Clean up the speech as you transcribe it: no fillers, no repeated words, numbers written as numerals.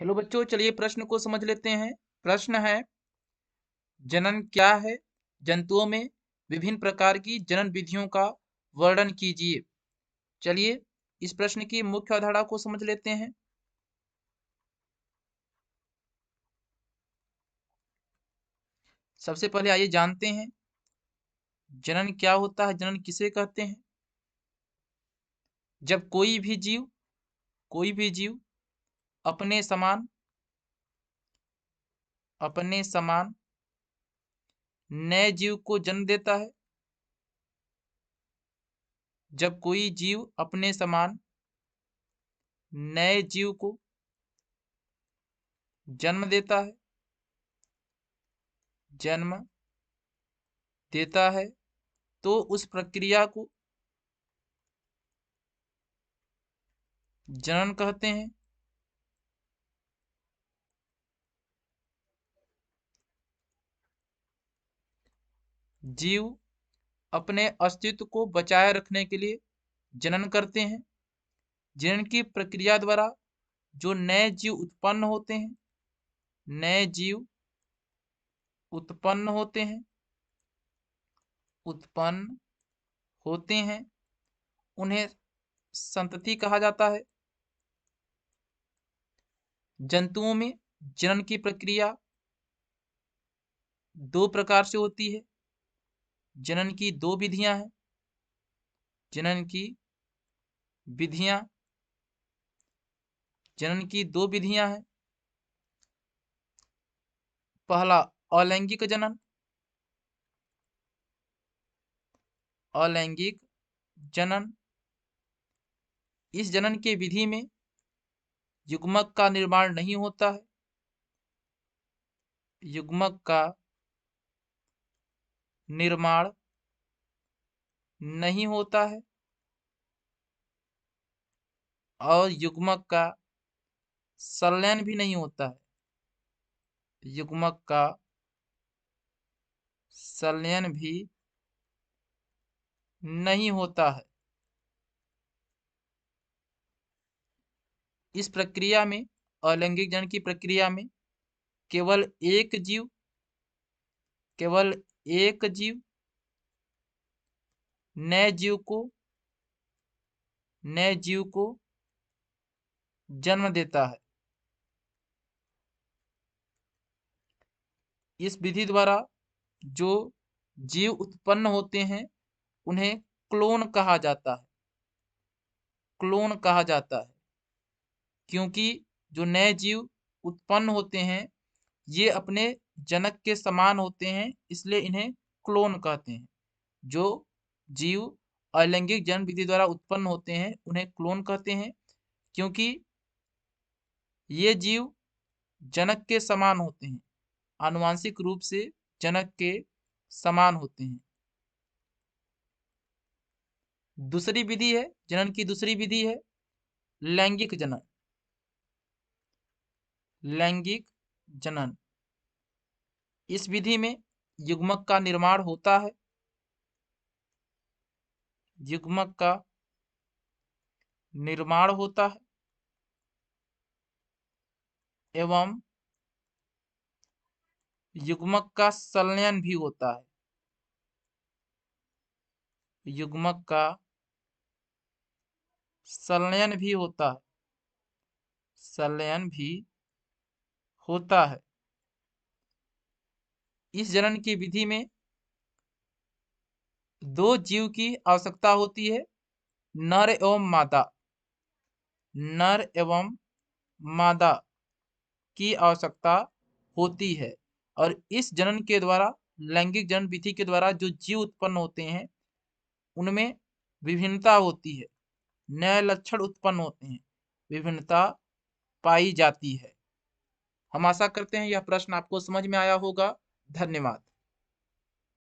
Hello बच्चों, चलिए प्रश्न को समझ लेते हैं। प्रश्न है, जनन क्या है? जंतुओं में विभिन्न प्रकार की जनन विधियों का वर्णन कीजिए। चलिए इस प्रश्न की मुख्य अवधारणा को समझ लेते हैं। सबसे पहले आइए जानते हैं जनन क्या होता है, जनन किसे कहते हैं। जब कोई भी जीव अपने समान नए जीव को जन्म देता है। जब कोई जीव अपने समान नए जीव को जन्म देता है तो उस प्रक्रिया को जनन कहते हैं। जीव अपने अस्तित्व को बचाए रखने के लिए जनन करते हैं। जनन की प्रक्रिया द्वारा जो नए जीव उत्पन्न होते हैं उन्हें संतति कहा जाता है। जंतुओं में जनन की प्रक्रिया दो प्रकार से होती है। जनन की दो विधियां हैं। जनन की दो विधियां हैं। पहला अलैंगिक जनन। इस जनन के विधि में युग्मक का निर्माण नहीं होता है। युग्मक का निर्माण नहीं होता है और युग्मक का संलयन भी नहीं होता है। युग्मक का संलयन भी नहीं होता है। इस प्रक्रिया में, अलैंगिक जनन की प्रक्रिया में केवल एक जीव नए जीव को जन्म देता है। इस विधि द्वारा जो जीव उत्पन्न होते हैं उन्हें क्लोन कहा जाता है। क्योंकि जो नए जीव उत्पन्न होते हैं ये अपने जनक के समान होते हैं, इसलिए इन्हें क्लोन कहते हैं। जो जीव अलैंगिक जनन विधि द्वारा उत्पन्न होते हैं उन्हें क्लोन कहते हैं, क्योंकि ये जीव जनक के समान होते हैं, आनुवांशिक रूप से जनक के समान होते हैं। दूसरी विधि है, जनन की दूसरी विधि है लैंगिक जनन। इस विधि में युग्मक का निर्माण होता है। एवं युग्मक का संलयन भी होता है। संलयन भी होता है। इस जनन की विधि में दो जीव की आवश्यकता होती है, नर एवं मादा की आवश्यकता होती है। और इस जनन के द्वारा, लैंगिक जनन विधि के द्वारा जो जीव उत्पन्न होते हैं उनमें विभिन्नता होती है, नए लक्षण उत्पन्न होते हैं, विभिन्नता पाई जाती है। हम आशा करते हैं यह प्रश्न आपको समझ में आया होगा। धन्यवाद।